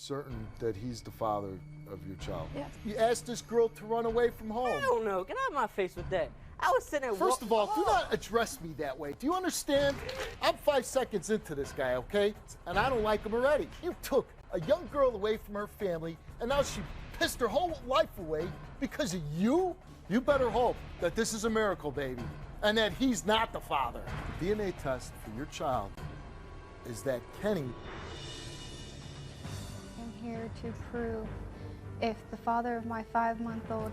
certain that he's the father of your child? Yeah. You asked this girl to run away from home. I don't know. Get out of my face with that. I was sitting there. First of all, do not address me that way. Do you understand? I'm 5 seconds into this guy, okay? And I don't like him already. You took a young girl away from her family, and now she pissed her whole life away because of you? You better hope that this is a miracle, baby, and that he's not the father. The DNA test for your child is that Kenny. I'm here to prove if the father of my 5-month-old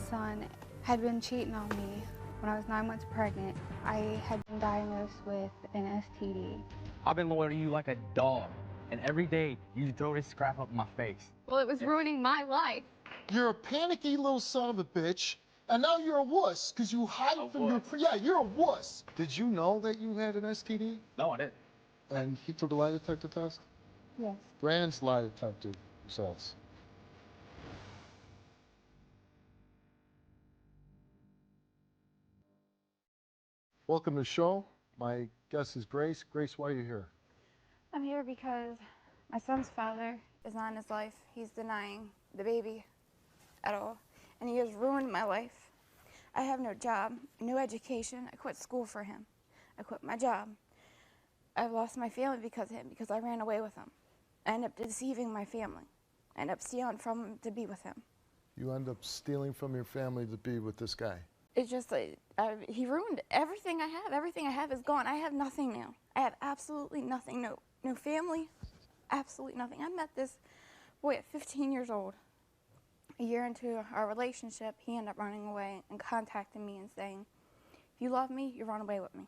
son had been cheating on me when I was 9 months pregnant. I had been diagnosed with an STD. I've been loyal to you like a dog, and every day you throw this crap up in my face. Well, it was ruining my life. You're a panicky little son of a bitch, and now you're a wuss because you hide from your. Yeah, you're a wuss. Did you know that you had an STD? No, I didn't. And he took a lie detector test? Yes. Brand's lie detector results. Welcome to the show. My guest is Grace. Grace, why are you here? I'm here because my son's father is not in his life. He's denying the baby at all, and he has ruined my life. I have no job, no education. I quit school for him. I quit my job. I've lost my family because of him, because I ran away with him. I ended up deceiving my family. I ended up stealing from him to be with him. You end up stealing from your family to be with this guy. It's just like, he ruined everything I have. Everything I have is gone. I have nothing now. I have absolutely nothing. No family, absolutely nothing. I met this boy at 15 years old. A year into our relationship, he ended up running away and contacting me and saying, if you love me, you run away with me.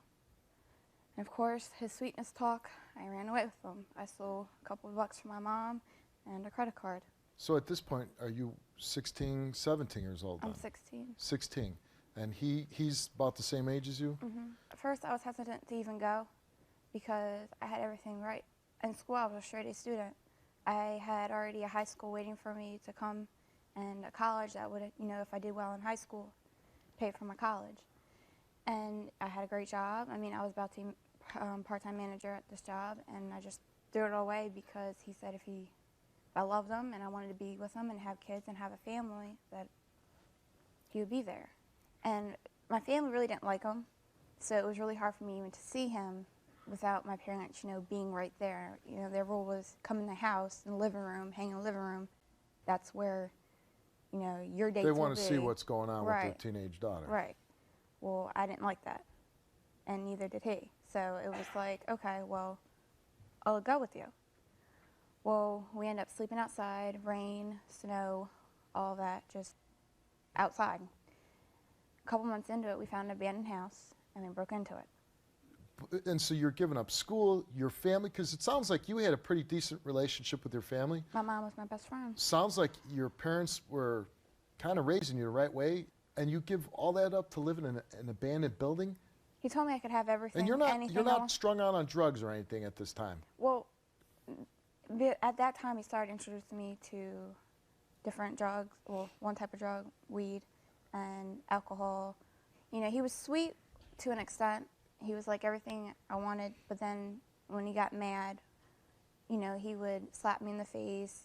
And of course, his sweetness talk, I ran away with him. I stole a couple of bucks from my mom and a credit card. So at this point, are you 16, 17 years old then? I'm 16. 16. And he's about the same age as you? Mm-hmm. At first, I was hesitant to even go because I had everything right. In school, I was a straight-A student. I had already a high school waiting for me to come and a college that would, if I did well in high school, pay for my college. And I had a great job. I mean, I was about to be part-time manager at this job, and I just threw it all away because he said if I loved him and I wanted to be with him and have kids and have a family, that he would be there. And my family really didn't like him, so it was really hard for me even to see him without my parents, being right there. Their rule was come in the house, in the living room, hang in the living room. That's where, your dates will be. They want to see what's going on Right. with their teenage daughter. Right. Well, I didn't like that, and neither did he. So it was like, okay, well, I'll go with you. Well, we ended up sleeping outside, rain, snow, all that, just outside. A couple months into it, we found an abandoned house, and we broke into it. And so you're giving up school, your family, because it sounds like you had a pretty decent relationship with your family. My mom was my best friend. Sounds like your parents were kind of raising you the right way, and you give all that up to live in an abandoned building? He told me I could have everything, And you're anything not else. strung out on drugs or anything at this time? Well, at that time, he started introducing me to different drugs. Well, one type of drug, weed, and alcohol. He was sweet to an extent. He was like everything I wanted, but then when he got mad, he would slap me in the face,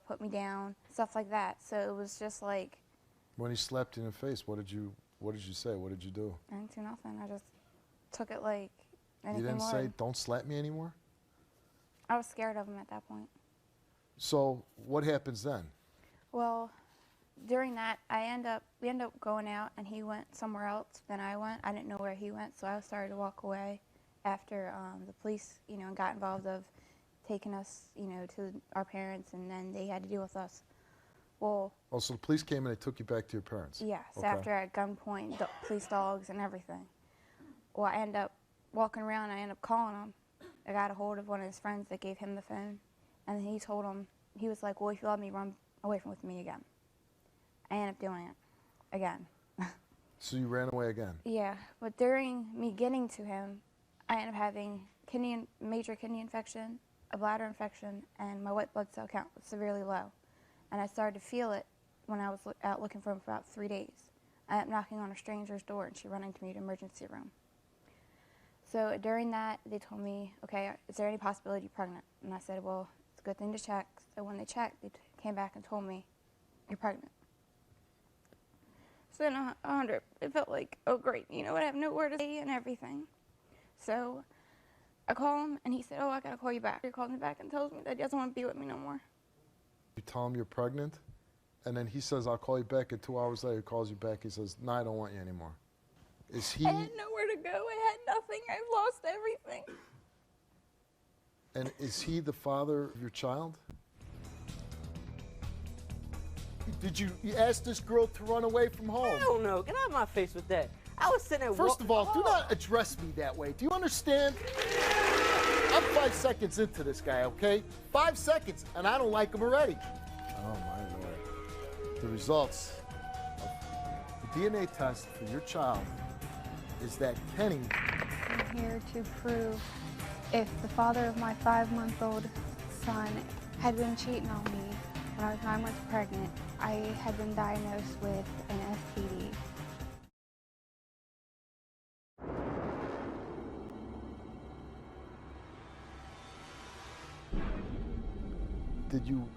put me down, stuff like that. So it was just like... When he slapped you in the face, what did you say? What did you do? I didn't do nothing. I just took it like anything You didn't more. say, don't slap me anymore? I was scared of him at that point. So what happens then? Well, during that, we ended up going out, and he went somewhere else than I went. I didn't know where he went, so I started to walk away after the police, got involved of taking us, to our parents, and then they had to deal with us. Well... Oh, so the police came and they took you back to your parents? Yes, Okay. after at gunpoint, police dogs and everything. Well, I ended up walking around, and I ended up calling him. I got a hold of one of his friends that gave him the phone, and he told him, he was like, well, if you love me, run away from with me again. I ended up doing it again. So you ran away again? Yeah, but during me getting to him, I ended up having major kidney infection, a bladder infection, and my white blood cell count was severely low. And I started to feel it when I was out looking for him for about 3 days. I ended up knocking on a stranger's door, and she ran into me to the emergency room. So during that, they told me, okay, is there any possibility you're pregnant? And I said, well, it's a good thing to check. So when they checked, they came back and told me, you're pregnant. So then 100, it felt like, oh great, you know what, I have nowhere to stay and everything. So I call him and he said, oh, I gotta call you back. He calls me back and tells me that he doesn't want to be with me no more. You tell him you're pregnant, and then he says, I'll call you back, and 2 hours later he calls you back, he says, no, I don't want you anymore. Is he... I had nowhere to go, I had nothing, I've lost everything. And is he the father of your child? Did you ask this girl to run away from home? I don't know. Get out of my face with that. I was sitting there. First of all, do not address me that way. Do you understand? I'm 5 seconds into this guy, okay? 5 seconds, and I don't like him already. Oh, my Lord. The results of the DNA test for your child is that Kenny... I'm here to prove if the father of my 5-month-old son had been cheating on me when I was 9 months pregnant, I had been diagnosed with an STD.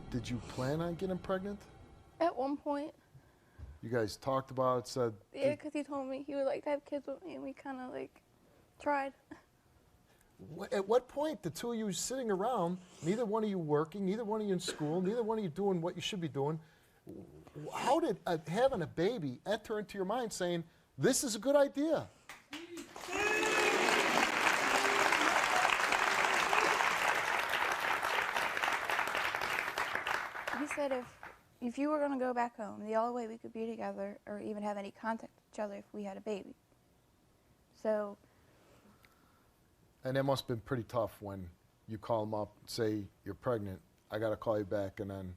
Did you plan on getting pregnant? At one point. You guys talked about it, said... Yeah, because he told me he would like to have kids with me, and we kind of like tried. At what point, the two of you sitting around, neither one of you working, neither one of you in school, neither one of you doing what you should be doing, how did having a baby enter into your mind saying, this is a good idea? He said if you were going to go back home, the only way we could be together or even have any contact with each other if we had a baby. So... And that must have been pretty tough when you call him up, say you're pregnant, I got to call you back, and then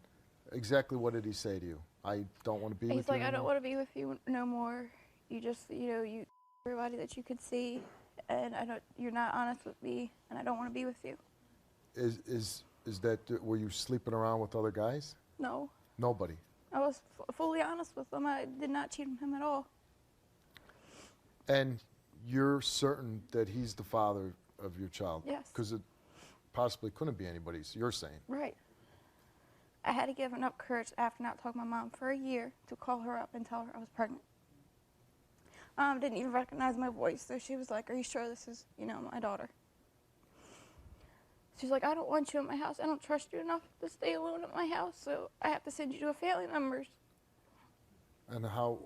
exactly what did he say to you? I don't want to be with you He's like, anymore? I don't want to be with you no more. You just, you everybody that you could see, and you're not honest with me, and I don't want to be with you. Is that, were you sleeping around with other guys? No. Nobody? I was fully honest with him. I did not cheat on him at all. And you're certain that he's the father of your child? Yes. Because it possibly couldn't be anybody's, you're saying. Right. I had to give enough courage after not talking to my mom for a year to call her up and tell her I was pregnant. Didn't even recognize my voice, so she was like, are you sure this is, my daughter? She's like, I don't want you in my house. I don't trust you enough to stay alone at my house, so I have to send you to a family member's. And how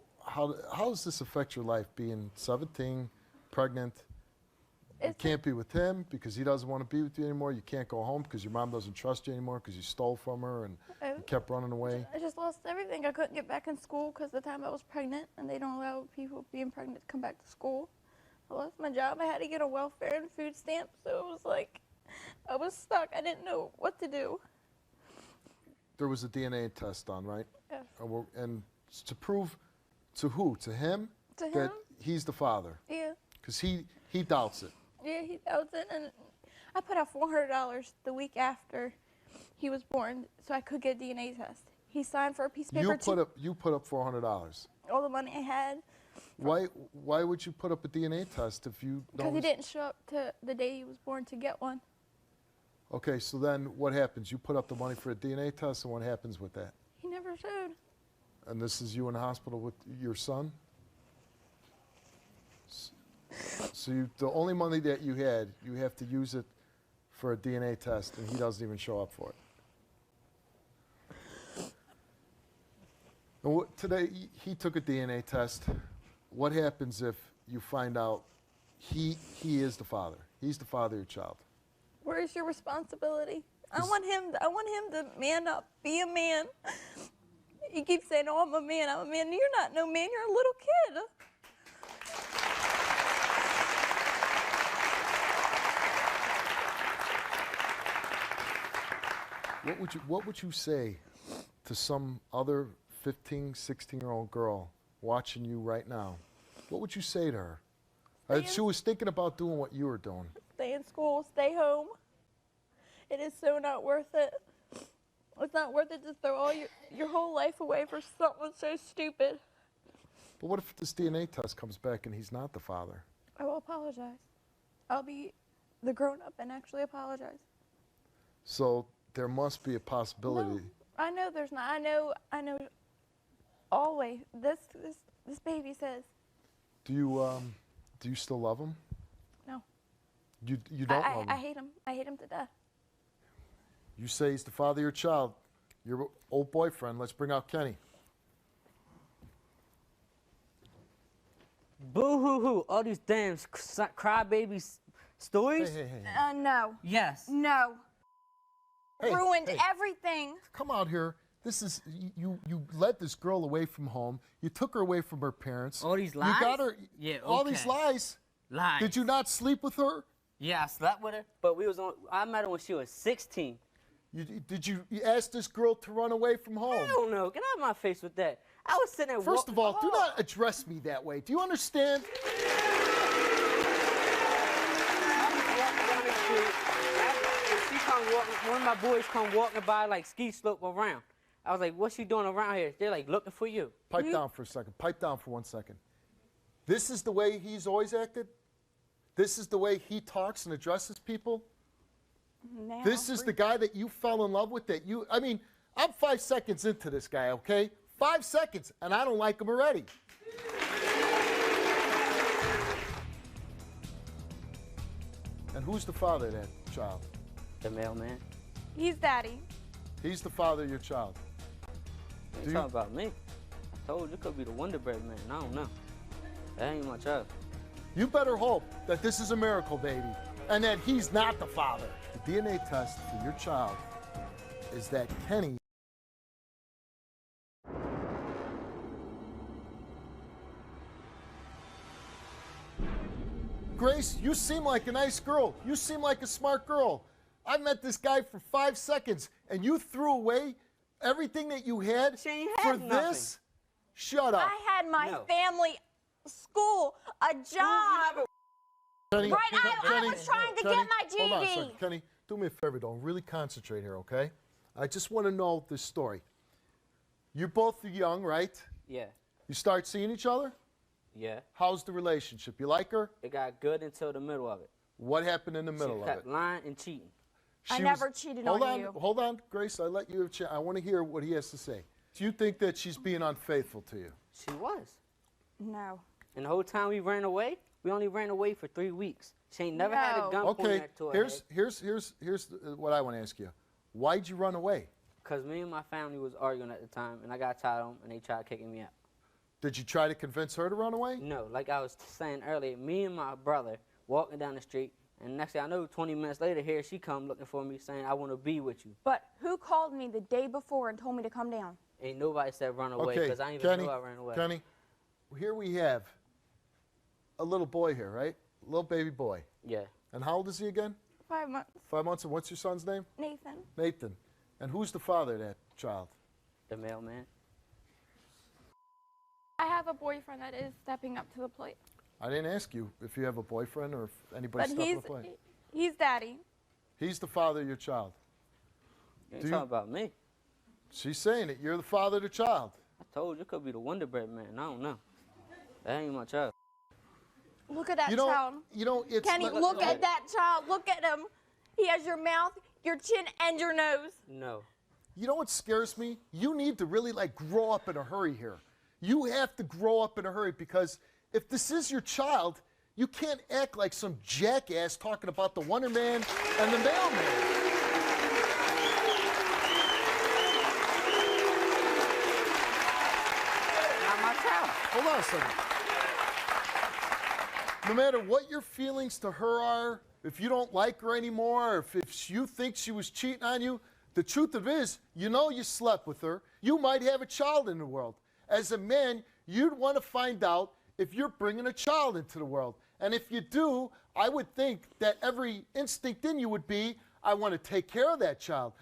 does this affect your life, being 17, pregnant? You can't be with him because he doesn't want to be with you anymore. You can't go home because your mom doesn't trust you anymore because you stole from her and you kept running away. I just lost everything. I couldn't get back in school because the time I was pregnant, and they don't allow people being pregnant to come back to school. I lost my job. I had to get a welfare and food stamp, so it was like I was stuck. I didn't know what to do. There was a DNA test done, right? Yes. And to prove to who? To him? To him? That he's the father? Yeah. Because he doubts it. Yeah, he doubts it, and I put out $400 the week after he was born so I could get a DNA test. He signed for a piece of paper. You put up $400. All the money I had. Why would you put up a DNA test if you don't? Because he didn't show up to the day he was born to get one. Okay, so then what happens? You put up the money for a DNA test, and what happens with that? He never showed. And this is you in the hospital with your son? So the only money that you had, you have to use it for a DNA test, and he doesn't even show up for it. And today, he took a DNA test. What happens if you find out he is the father? He's the father of your child. Where's your responsibility? I want him to man up, be a man. He keeps saying, oh, I'm a man, I'm a man. You're not no man, you're a little kid. What would you say to some other 15, 16-year-old girl watching you right now? What would you say to her? She was thinking about doing what you were doing. Stay in school, stay home. It is so not worth it. It's not worth it to throw all your whole life away for something so stupid. But what if this DNA test comes back and he's not the father? I will apologize. I'll be the grown-up and actually apologize. So There must be a possibility. No, I know there's not. I know. Always. This baby says. Do you still love him? No. You don't love him? I hate him. I hate him to death. You say he's the father of your child. Your old boyfriend. Let's bring out Kenny. Boo-hoo-hoo. All these damn crybaby stories? Hey. No. Yes. No. Hey, Ruined hey. everything. Come out here. This is you led this girl away from home. You took her away from her parents. All these lies? You got her. Yeah, All these okay. lies. Lies. Did you not sleep with her? Yeah, I slept with her, but I met her when she was 16. Did you ask this girl to run away from home? I don't know. Get out of my face with that. I was sitting there First of all, do not address me that way. Do you understand? One of my boys come walking by like ski slope around. I was like, what's she doing around here? They're like looking for you. Pipe down for a second. Pipe down for 1 second. This is the way he's always acted? This is the way he talks and addresses people? Now, This is the guy that you fell in love with I mean, I'm 5 seconds into this guy, okay? 5 seconds, and I don't like him already. And who's the father of that child? The mailman. He's daddy. He's the father of your child. You talking about me? I told you it could be the Wonder Bread man. I don't know. That ain't my child. You better hope that this is a miracle baby and that he's not the father. The DNA test for your child is that Kenny Grace, you seem like a nice girl. You seem like a smart girl. I met this guy for 5 seconds, and you threw away everything that you had She ain't for had nothing. this? Shut up. I had my No. family, school, a job. Kenny, Right, I was trying to get my Hold on a GED. second. Kenny, do me a favor. Don't really concentrate here, okay? I just want to know this story. You're both young, right? Yeah. You start seeing each other? Yeah. How's the relationship? You like her? It got good until the middle of it. What happened in the middle She of kept it? lying and cheating. I never cheated on you. Hold on, Grace. I let you have a chance. I want to hear what he has to say. Do you think that she's being unfaithful to you? She was. No. And the whole time we ran away, we only ran away for 3 weeks. She ain't never had a No. gun Okay, pointed to her head. here's what I want to ask you. Why'd you run away? Because me and my family was arguing at the time, and I got tired of them, and they tried kicking me out. Did you try to convince her to run away? No, like I was saying earlier, me and my brother walking down the street, and next thing I know, 20 minutes later, here she come looking for me, saying, I want to be with you. But who called me the day before and told me to come down? Ain't nobody said run away, Okay, because I didn't even Kenny, know I ran away. Kenny, here we have a little boy here, right? A little baby boy. Yeah. And how old is he again? 5 months. 5 months. And what's your son's name? Nathan. Nathan. And who's the father of that child? The mailman. I have a boyfriend that is stepping up to the plate. I didn't ask you if you have a boyfriend or if anybody's But stepping up to the plate. he's daddy. He's the father of your child. You ain't Do you- talking about me. She's saying it. You're the father of the child. I told you it could be the Wonder Bread man. I don't know. That ain't my child. Look at that You child. know, it's Kenny, like- look at that child. Look at him. He has your mouth, your chin, and your nose. No. You know what scares me? You need to really grow up in a hurry here. You have to grow up in a hurry because if this is your child, you can't act like some jackass talking about the Wonder Man and the Mailman. Not my child. Hold on a second. No matter what your feelings to her are, if you don't like her anymore, or if you think she was cheating on you, the truth of it is, you know you slept with her. You might have a child in the world. As a man, you'd want to find out if you're bringing a child into the world. And if you do, I would think that every instinct in you would be, I want to take care of that child.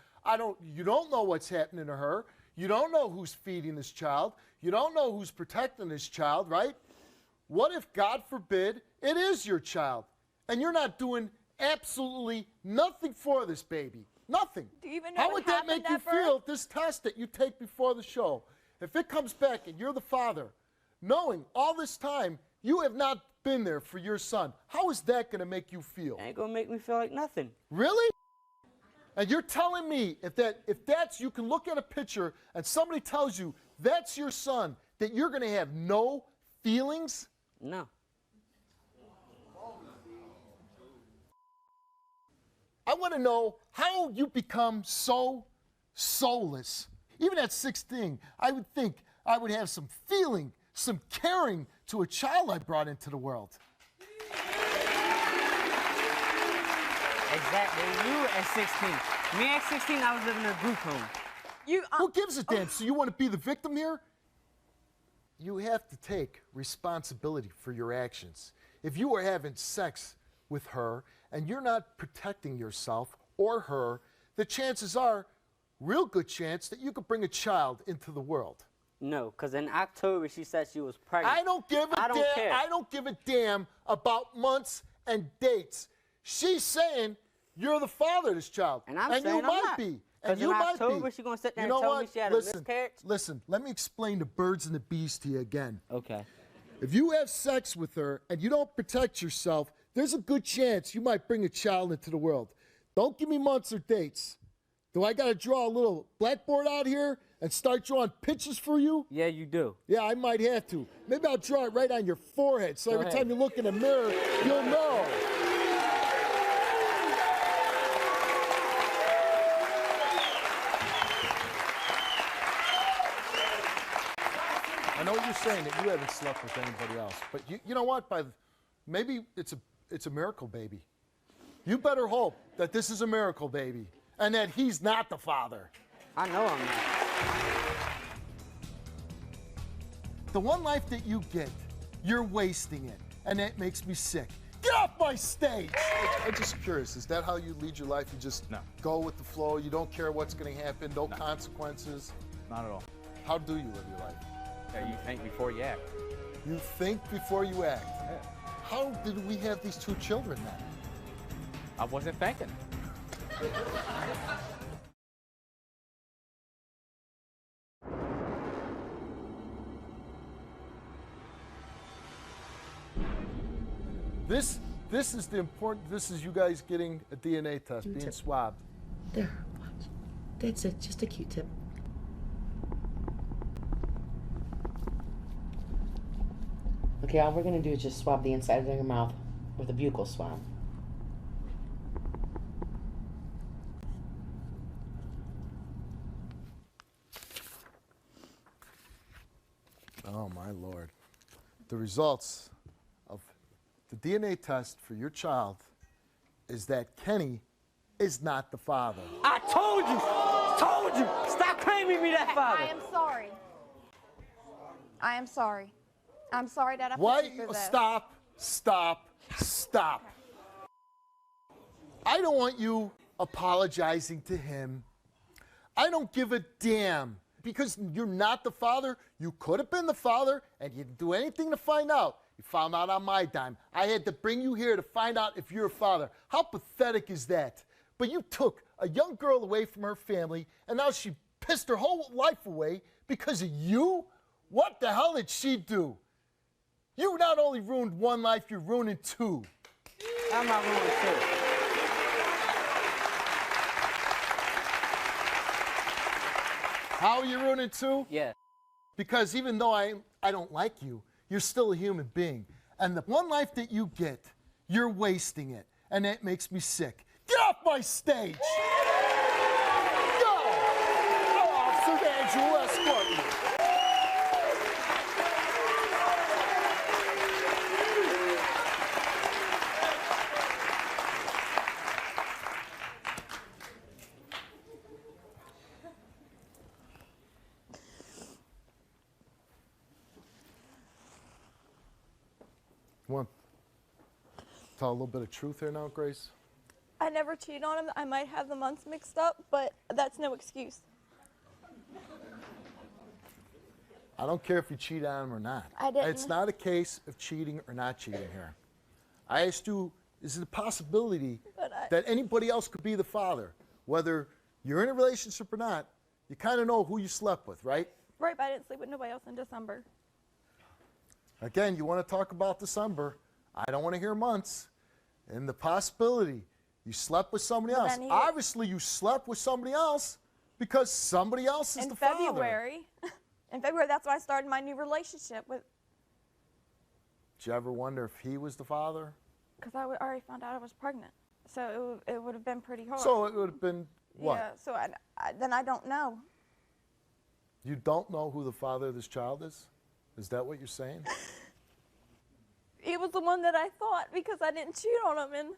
You don't know what's happening to her. You don't know who's feeding this child. You don't know who's protecting this child, right? What if, God forbid, it is your child and you're not doing absolutely nothing for this baby? Nothing. Do you even know How what would that make you happened at feel, this test that you take before the show? If it comes back and you're the father, knowing all this time you have not been there for your son, how is that going to make you feel? Ain't gonna make me feel like nothing. Really? And you're telling me if that's, you can look at a picture and somebody tells you that's your son, that you're going to have no feelings? No. I want to know how you become so soulless. Even at 16, I would think I would have some feeling, some caring to a child I brought into the world. Exactly. You at 16. Me at 16, I was living in a group home. Who gives a damn? So you want to be the victim here? You have to take responsibility for your actions. If you are having sex with her and you're not protecting yourself or her, the chances are, real good chance, that you could bring a child into the world. No, because in October she said she was pregnant. I don't give a damn. I don't give a damn about months and dates. She's saying you're the father of this child. And I'm saying you I'm might not. be. And you in might October, be. She's going to sit there You know and tell what? me she had a miscarriage? Listen, let me explain the birds and the bees to you again. Okay. If you have sex with her and you don't protect yourself, there's a good chance you might bring a child into the world. Don't give me months or dates. Do I got to draw a little blackboard out here and start drawing pictures for you? Yeah, you do. Yeah, I might have to. Maybe I'll draw it right on your forehead so every time you look in the mirror, you'll know. I know you're saying that you haven't slept with anybody else, but you know what? Maybe it's a miracle baby. You better hope that this is a miracle baby and that he's not the father. I know I'm not. The one life that you get, you're wasting it, and that makes me sick. Get off my stage! I'm just curious, is that how you lead your life? You just go with the flow, you don't care what's going to happen, no consequences? Not at all. How do you live your life? Yeah, you think before you act. You think before you act. Yeah. How did we have these two children then? I wasn't thinking. This is the important, this is you guys getting a DNA test, being swabbed. There, watch. That's it, just a Q-tip. Okay, all we're gonna do is just swab the inside of your mouth with a buccal swab. Oh my Lord. The results of the DNA test for your child is that Kenny is not the father. I told you! Told you! Stop claiming me that father! I am sorry. I am sorry. I'm sorry that I put Why? you through this. Stop. I don't want you apologizing to him. I don't give a damn. Because you're not the father, you could have been the father, and you didn't do anything to find out. You found out on my dime. I had to bring you here to find out if you're a father. How pathetic is that? But you took a young girl away from her family, and now she pissed her whole life away because of you? What the hell did she do? You not only ruined one life, you're ruining two. I'm not ruining two. How are you ruining two? Yeah. Because even though I don't like you, you're still a human being. And the one life that you get, you're wasting it. And that makes me sick. Get off my stage! Go! Officer Andrew will escort you. Want to tell a little bit of truth here now, Grace? I never cheated on him. I might have the months mixed up, but that's no excuse. I don't care if you cheat on him or not. I didn't. It's not a case of cheating or not cheating here. I asked you, is it a possibility that anybody else could be the father? Whether you're in a relationship or not, you kind of know who you slept with, right? Right, but I didn't sleep with nobody else in December. Again, you want to talk about December. I don't want to hear months. And the possibility You slept with somebody But else. then Obviously, you slept with somebody else because somebody else is in the father. February. In February, that's when I started my new relationship with. Did you ever wonder if he was the father? Because I already found out I was pregnant, so it would have been pretty hard. So it would have been what? Yeah. So then I don't know. You don't know who the father of this child is? Is that what you're saying? He was the one that I thought because I didn't cheat on him,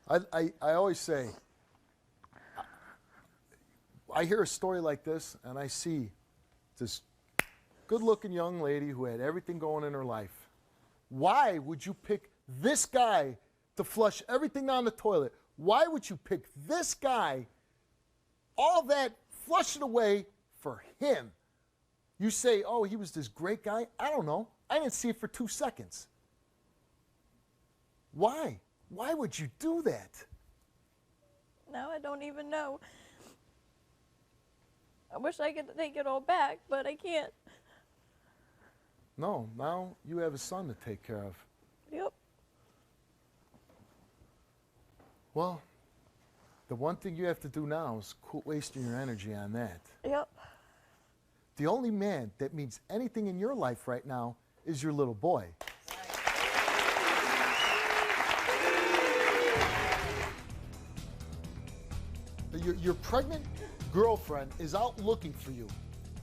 and I always say, I hear a story like this, and I see this good-looking young lady who had everything going in her life. Why would you pick this guy to flush everything down the toilet? Why would you pick this guy, all that, flush it away for him? You say, oh, he was this great guy. I don't know. I didn't see it for 2 seconds. Why? Why would you do that? now I don't even know. I wish I could take it all back, but I can't. No, now you have a son to take care of. Yep. Well, the one thing you have to do now is quit wasting your energy on that. Yep. The only man that means anything in your life right now is your little boy. Your pregnant girlfriend is out looking for you.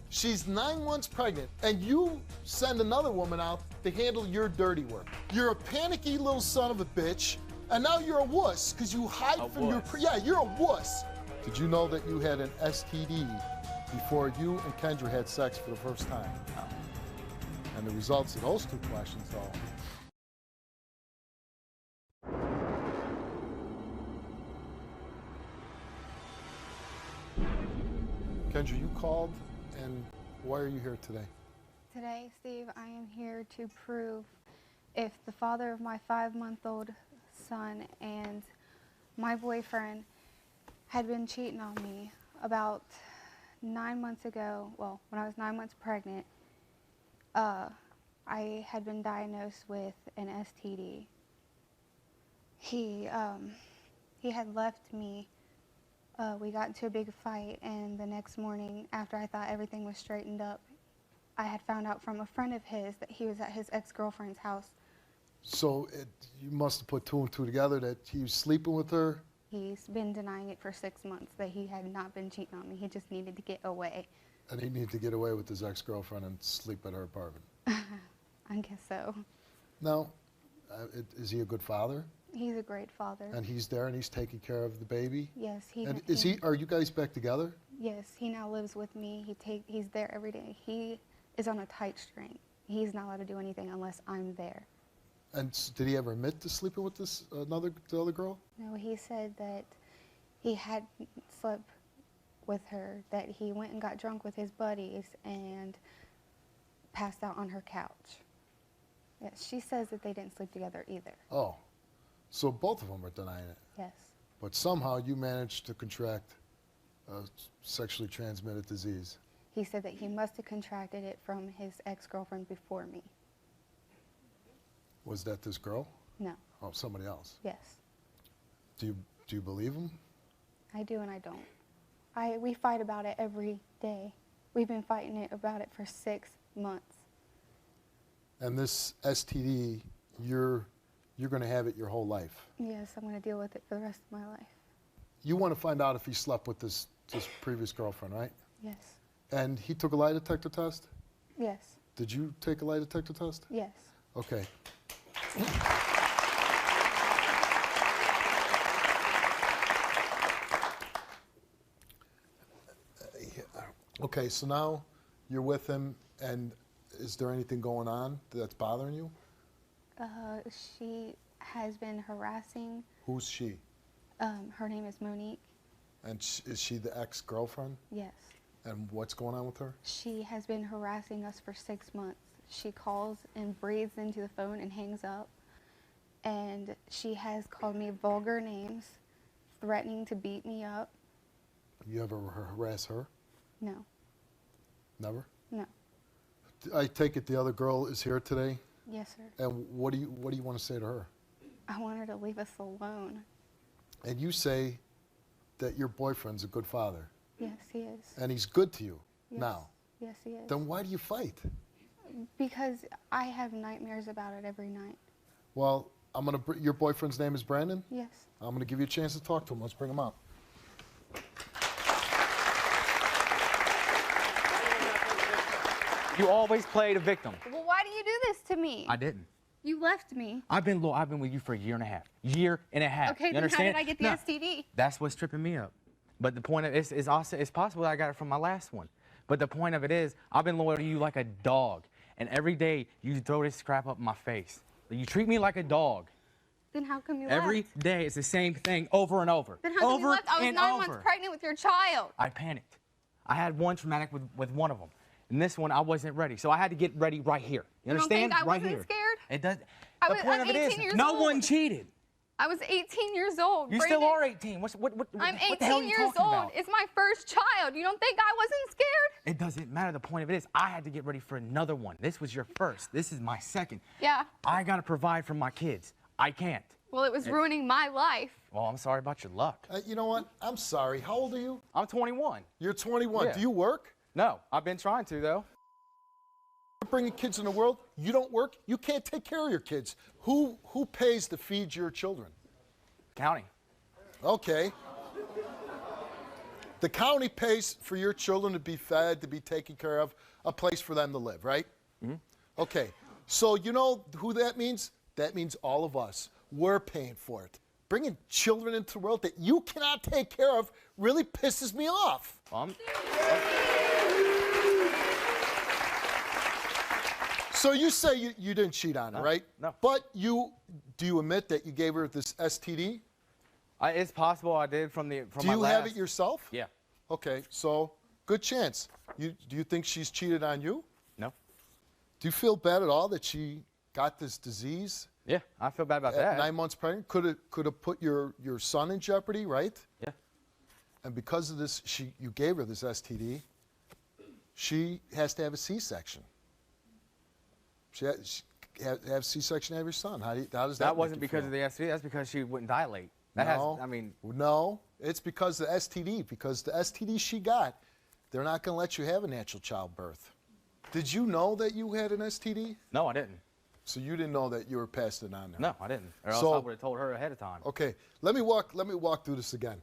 She's 9 months pregnant, and you send another woman out to handle your dirty work. You're a panicky little son of a bitch, and now you're a wuss because you hide from your... Yeah, you're a wuss. Did you know that you had an STD before you and Kendra had sex for the first time? And the results of those 2 questions, though. Kendra, you called, and why are you here today? Today, Steve, I am here to prove if the father of my 5-month-old son and my boyfriend had been cheating on me about 9 months ago. Well, when I was 9 months pregnant, I had been diagnosed with an STD. He had left me. We got into a big fight, and the next morning, after I thought everything was straightened up, I had found out from a friend of his that he was at his ex-girlfriend's house. So you must have put 2 and 2 together that he was sleeping with her? He's been denying it for 6 months, that he had not been cheating on me. He just needed to get away. And he needed to get away with his ex-girlfriend and sleep at her apartment? I guess so. Now, is he a good father? He's a great father. And he's there and he's taking care of the baby? Yes, Are you guys back together? Yes, he now lives with me. He's there every day. He is on a tight string. He's not allowed to do anything unless I'm there. And did he ever admit to sleeping with the other girl? No, he said that he had slept with her, that he went and got drunk with his buddies and passed out on her couch. Yes, she says that they didn't sleep together either. Oh, so both of them are denying it. Yes. But somehow you managed to contract a sexually transmitted disease. He said that he must have contracted it from his ex-girlfriend before me. Was that this girl? No. Oh, somebody else. Yes. Do you believe him? I do and I don't. We fight about it every day. We've been fighting about it for 6 months. And this STD, you're going to have it your whole life. Yes, I'm going to deal with it for the rest of my life. You want to find out if he slept with this previous girlfriend, right? Yes. And he took a lie detector test? Yes. Did you take a lie detector test? Yes. Okay. Okay, so now you're with him, and is there anything going on that's bothering you? She has been harassing. Who's she? Her name is Monique. And is she the ex-girlfriend? Yes. And what's going on with her? She has been harassing us for 6 months. She calls and breathes into the phone and hangs up. And she has called me vulgar names, threatening to beat me up. You ever harass her? No. Never? No. I take it the other girl is here today? Yes, sir. And what do you want to say to her? I want her to leave us alone. And you say that your boyfriend's a good father. Yes, he is. And he's good to you Yes. now. Yes, he is. Then why do you fight? Because I have nightmares about it every night. Well, your boyfriend's name is Brandon? Yes. I'm going to give you a chance to talk to him. Let's bring him out. You always play the victim. Well, why do you do this to me? I didn't. You left me. I've been with you for a year and a half. Year and a half. Okay, you then understand? how did I get the No, STD? That's what's tripping me up. But the point of it's also it's possible that I got it from my last one. But the point of it is I've been loyal to you like a dog, and every day you throw this crap up in my face. You treat me like a dog. Then how come you Every left? day it's the same thing over and over. Then how come you over left? I was and 9 over. months pregnant with your child. I panicked. I had one traumatic with one of them. And this one, I wasn't ready. So I had to get ready right here. You don't understand? think I right wasn't here. scared? It does. I'm The point of it 18 is, years no old. one cheated. I was 18 years old. You Brandon. still are 18. What I'm what the hell are 18 you years talking old. about? It's my first child. You don't think I wasn't scared? It doesn't matter. The point of it is, I had to get ready for another one. This was your first. This is my second. Yeah. I got to provide for my kids. I can't. Well, it was ruining my life. Well, I'm sorry about your luck. You know what? I'm sorry. How old are you? I'm 21. You're 21. Yeah. Do you work? No, I've been trying to, though. You're bringing kids in the world. You don't work. You can't take care of your kids. Who pays to feed your children? County. Okay. The county pays for your children to be fed, to be taken care of, a place for them to live, right? Mm-hmm. Okay. So you know who that means? That means all of us. We're paying for it. Bringing children into the world that you cannot take care of really pisses me off. So you say you didn't cheat on her, right? No. But do you admit that you gave her this STD? It's possible I did from Do my you last. have it yourself? Yeah. Okay, so good chance. Do you think she's cheated on you? No. Do you feel bad at all that she got this disease Yeah, I feel bad about at that. 9 months pregnant? Could have put your son in jeopardy, right? Yeah. And because of this, you gave her this STD. She has to have a C-section. She has to have C-section every son. How does that? That wasn't because of the STD. That's because she wouldn't dilate. No, it's because of the STD. Because the STD she got, they're not going to let you have a natural childbirth. Did you know that you had an STD? No, I didn't. So you didn't know that you were passing it on to her? No, I didn't. Or else So- I would have told her ahead of time. Okay, let me walk through this again.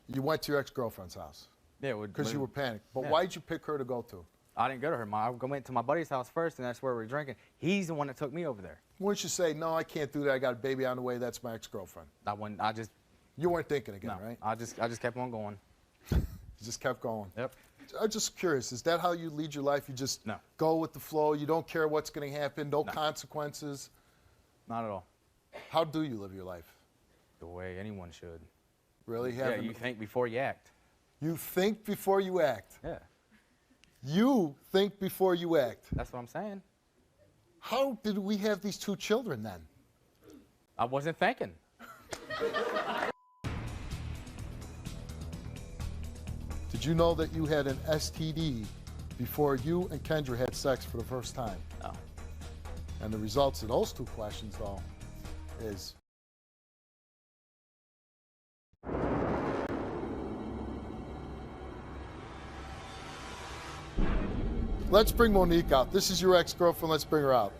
You went to your ex-girlfriend's house Yeah, because you were panicked. But Yeah. why did you pick her to go to? I didn't go to her. I went to my buddy's house first, and that's where we were drinking. He's the one that took me over there. Why don't you say, no, I can't do that. I got a baby on the way. That's my ex-girlfriend. You weren't thinking again, No, right? I just kept on going. You just kept going. Yep. I'm just curious. Is that how you lead your life? You just No. go with the flow. You don't care what's going to happen. No consequences. Not at all. How do you live your life? The way anyone should. Really? Yeah, you think before you act. You think before you act. Yeah, You think before you act. that's what I'm saying. How did we have these 2 children then? I wasn't thinking. Did you know that you had an STD before you and Kendra had sex for the first time? No. And the results of those 2 questions, though, is... Let's bring Monique out. This is your ex-girlfriend. Let's bring her out.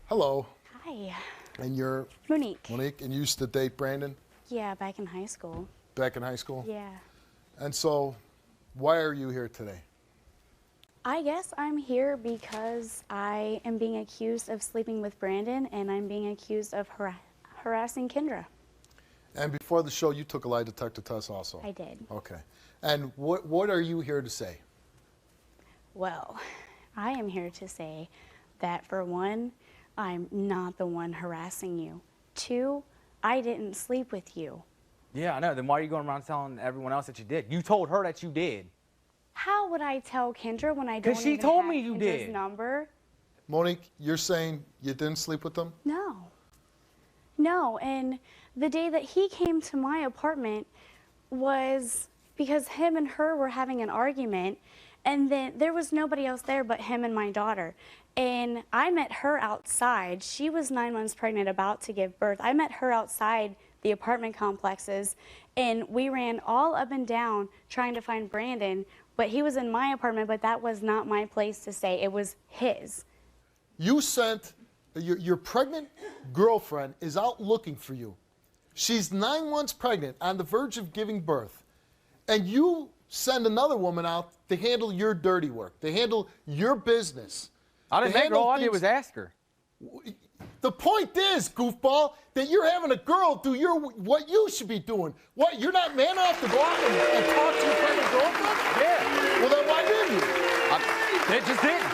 Hello. Hi, And you're Monique. Monique, and you used to date Brandon Yeah, back in high school. back in high school? Yeah. And so, why are you here today? I guess I'm here because I am being accused of sleeping with Brandon, and I'm being accused of harassing Kendra. And before the show, you took a lie detector test also. I did. Okay. And what are you here to say? Well, I am here to say that for one, I'm not the one harassing you. Two, I didn't sleep with you. Yeah, I know. Then why are you going around telling everyone else that you did? You told her that you did. How would I tell Kendra when I don't 'Cause she even told have me you Kendra's did. number? Monique, you're saying you didn't sleep with them? No. No, and the day that he came to my apartment was because him and her were having an argument, and then there was nobody else there but him and my daughter. And I met her outside. She was 9 months pregnant, about to give birth. I met her outside the apartment complexes, and we ran all up and down trying to find Brandon. But he was in my apartment, but that was not my place to stay. It was his. You sent, your pregnant girlfriend is out looking for you. She's 9 months pregnant, on the verge of giving birth. And you send another woman out to handle your dirty work, to handle your business. I didn't make her. All I did was ask her. The point is, goofball, that you're having a girl do what you should be doing. What, you're not man enough to go out and talk to your pregnant girlfriend? Yeah. Well, then why didn't you? It just didn't.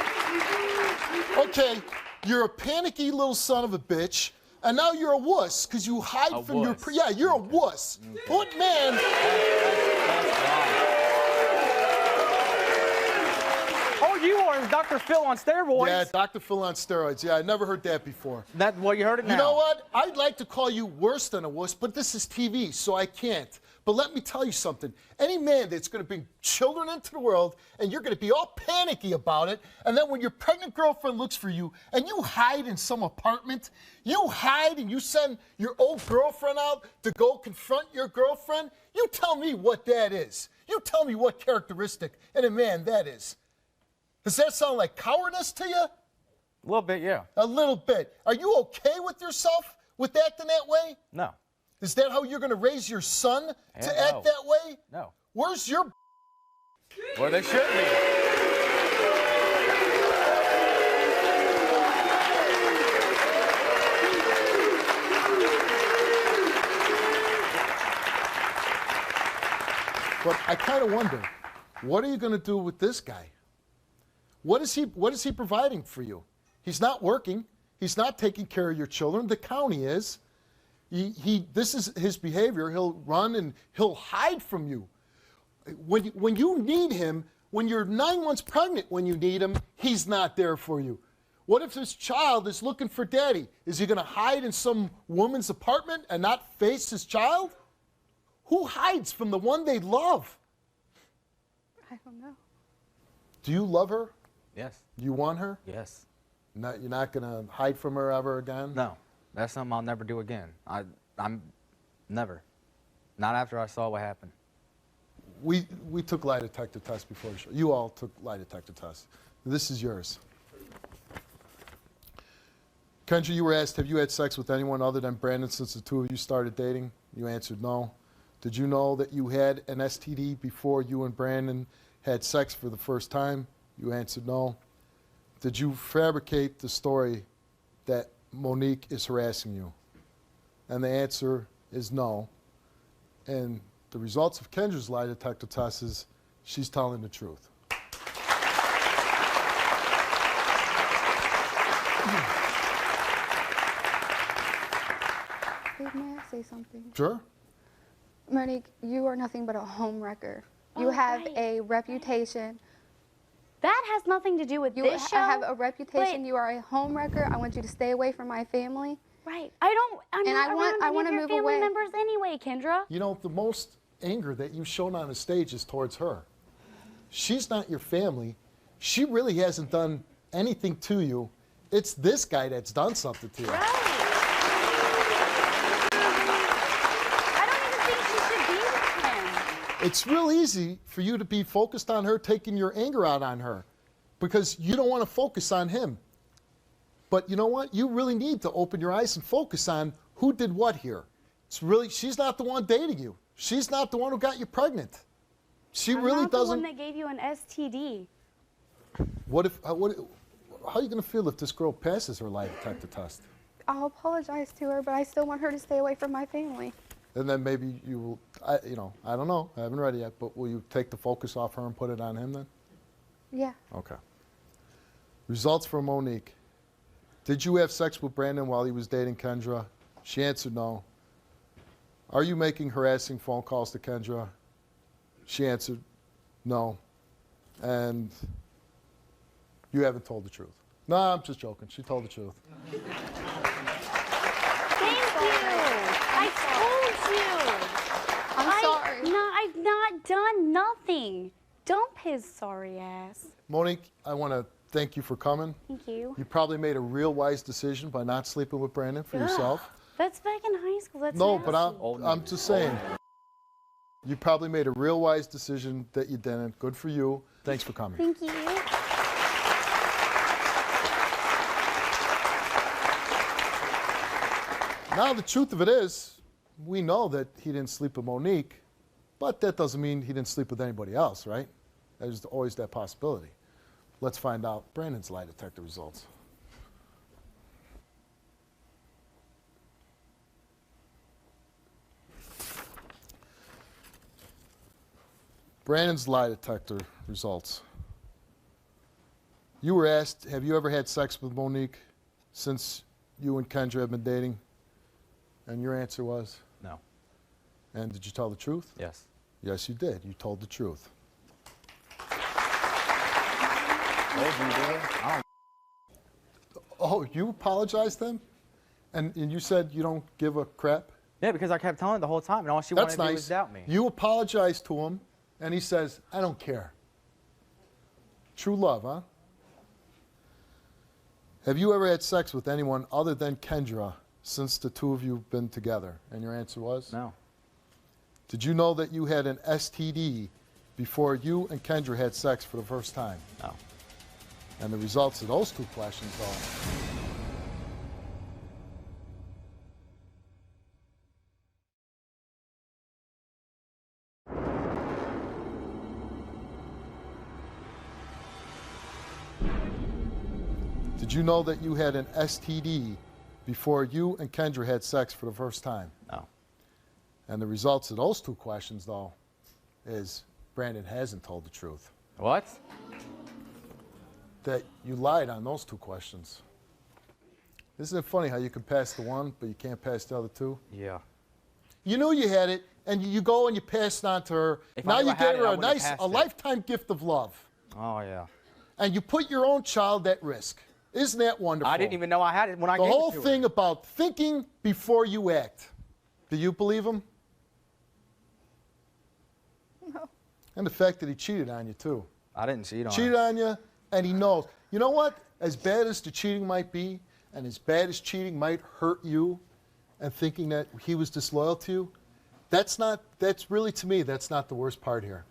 Okay, you're a panicky little son of a bitch, and now you're a wuss because you hide from your... Yeah, you're a wuss. Okay. What man... That's wrong. You are Dr. Phil on steroids. Yeah, Dr. Phil on steroids. Yeah, I never heard that before. Well, you heard it now. You know what? I'd like to call you worse than a wuss, but this is TV, so I can't. But let me tell you something. Any man that's going to bring children into the world, and you're going to be all panicky about it, and then when your pregnant girlfriend looks for you, and you hide in some apartment, you hide and you send your old girlfriend out to go confront your girlfriend, you tell me what that is. You tell me what characteristic in a man that is. Does that sound like cowardice to you? A little bit, yeah. A little bit. Are you okay with yourself with acting that way? No. Is that how you're going to raise your son to act that way? No. Where's your... Where they should be. But I kind of wonder, what are you going to do with this guy? What is he providing for you? He's not working. He's not taking care of your children. The county is. This is his behavior. He'll run and he'll hide from you. When you need him, when you're 9 months pregnant, when you need him, he's not there for you. What if his child is looking for daddy? Is he going to hide in some woman's apartment and not face his child? Who hides from the one they love? I don't know. Do you love her? Yes. You want her? Yes. You're not going to hide from her ever again? No. That's something I'll never do again. I'm never. Not after I saw what happened. We took lie detector tests before the show. You all took lie detector tests. This is yours. Kendra, you were asked, have you had sex with anyone other than Brandon since the two of you started dating? You answered no. Did you know that you had an STD before you and Brandon had sex for the first time? You answered no. Did you fabricate the story that Monique is harassing you? And the answer is no. And the results of Kendra's lie detector test is she's telling the truth. May I say something? Sure. Monique, you are nothing but a home wrecker. You have a reputation. That has nothing to do with this show. You have a reputation. You are a home wrecker. I want you to stay away from my family. Right. I'm not around any of your family members anyway, Kendra. You know, the most anger that you've shown on the stage is towards her. She's not your family. She really hasn't done anything to you. It's this guy that's done something to you. Right. I don't even think she should be with him. It's real easy for you to be focused on her, taking your anger out on her, because you don't want to focus on him. But you know what? You really need to open your eyes and focus on who did what here. It's really, she's not the one dating you. She's not the one who got you pregnant. She really doesn't. I'm not the one that gave you an STD. How are you going to feel if this girl passes her lie detector test? I'll apologize to her, but I still want her to stay away from my family. And then maybe you will, I don't know. I haven't read it yet, but will you take the focus off her and put it on him then? Yeah. Okay. Results from Monique. Did you have sex with Brandon while he was dating Kendra? She answered no. Are you making harassing phone calls to Kendra? She answered no. And you haven't told the truth. No, I'm just joking. She told the truth. Thank you. I told you. I'm sorry. No, I've not done nothing. Dump his sorry ass. Monique, I want to thank you for coming. Thank you. You probably made a real wise decision by not sleeping with Brandon for yourself. That's back in high school. That's No, nasty. but I'm just saying. You probably made a real wise decision that you didn't. Good for you. Thanks for coming. Thank you. Now, the truth of it is, we know that he didn't sleep with Monique, but that doesn't mean he didn't sleep with anybody else, right? There's always that possibility. Let's find out Brandon's lie detector results. Brandon's lie detector results. You were asked, have you ever had sex with Monique since you and Kendra have been dating? And your answer was? No. And did you tell the truth? Yes. Yes, you did. You told the truth. Oh, you apologized then? And you said you don't give a crap? Yeah, because I kept telling her the whole time, and all she wanted to do was doubt me. You apologized to him, and he says, I don't care. True love, huh? Have you ever had sex with anyone other than Kendra since the two of you have been together? And your answer was? No. Did you know that you had an STD before you and Kendra had sex for the first time? No. And the results of those two questions are... Did you know that you had an STD before you and Kendra had sex for the first time? No. And the results of those two questions, though, is Brandon hasn't told the truth. What? That you lied on those two questions. Isn't it funny how you can pass the one, but you can't pass the other two? Yeah. You knew you had it, and you go and you pass it on to her. Now you get her a lifetime gift of love. Oh, yeah. And you put your own child at risk. Isn't that wonderful? I didn't even know I had it when I gave it to her. The whole thing about thinking before you act. Do you believe him? No. And the fact that he cheated on you, too. I didn't cheat on her. Cheated on you, and he knows. You know what? As bad as the cheating might be, and as bad as cheating might hurt you, and thinking that he was disloyal to you, that's really, to me, that's not the worst part here.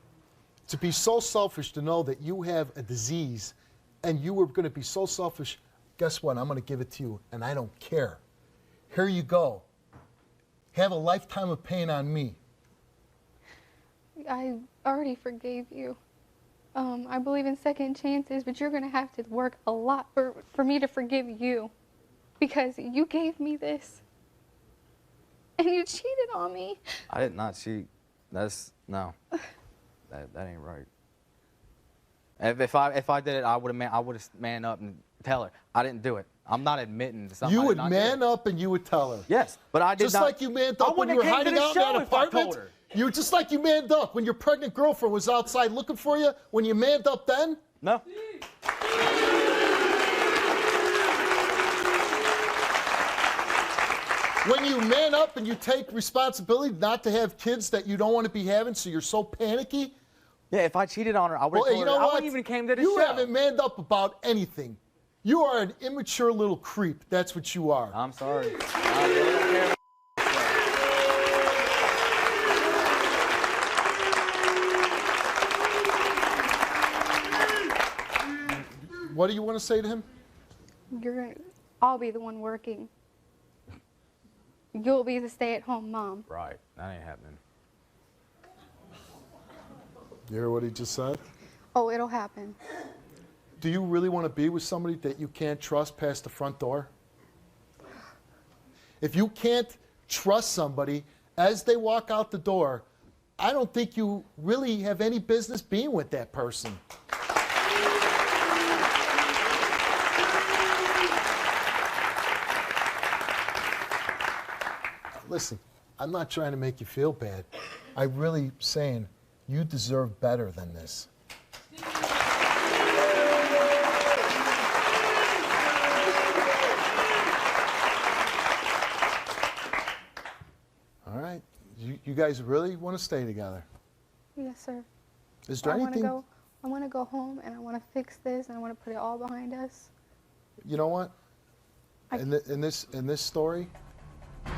To be so selfish to know that you have a disease, and you were going to be so selfish, guess what? I'm going to give it to you, and I don't care. Here you go. Have a lifetime of pain on me. I already forgave you. I believe in second chances, but you're going to have to work a lot for me to forgive you. Because you gave me this. And you cheated on me. I did not cheat. No. That ain't right. If I did it, I would have man up and tell her. I didn't do it. I'm not admitting to something. You would man up and you would tell her. Yes, but I did just not. Just like you manned up when you were hiding out in that apartment. You just like you manned up when your pregnant girlfriend was outside looking for you. When you manned up then. No. When you man up and you take responsibility not to have kids that you don't want to be having, so you're so panicky. Yeah, if I cheated on her, I would have told her. I wouldn't even came to the show. You haven't manned up about anything. You are an immature little creep. That's what you are. I'm sorry. I really don't care. What do you want to say to him? I'll be the one working. You'll be the stay-at-home mom. Right. That ain't happening. You hear what he just said? Oh, it'll happen. Do you really want to be with somebody that you can't trust past the front door? If you can't trust somebody as they walk out the door, I don't think you really have any business being with that person. Listen, I'm not trying to make you feel bad. I'm really saying you deserve better than this. All right. You guys really want to stay together? Yes, sir. Is there I want to anything? go I want to go home and I want to fix this and I want to put it all behind us. You know what? In this story,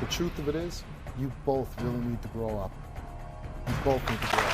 the truth of it is, you both really need to grow up. You both need to grow up.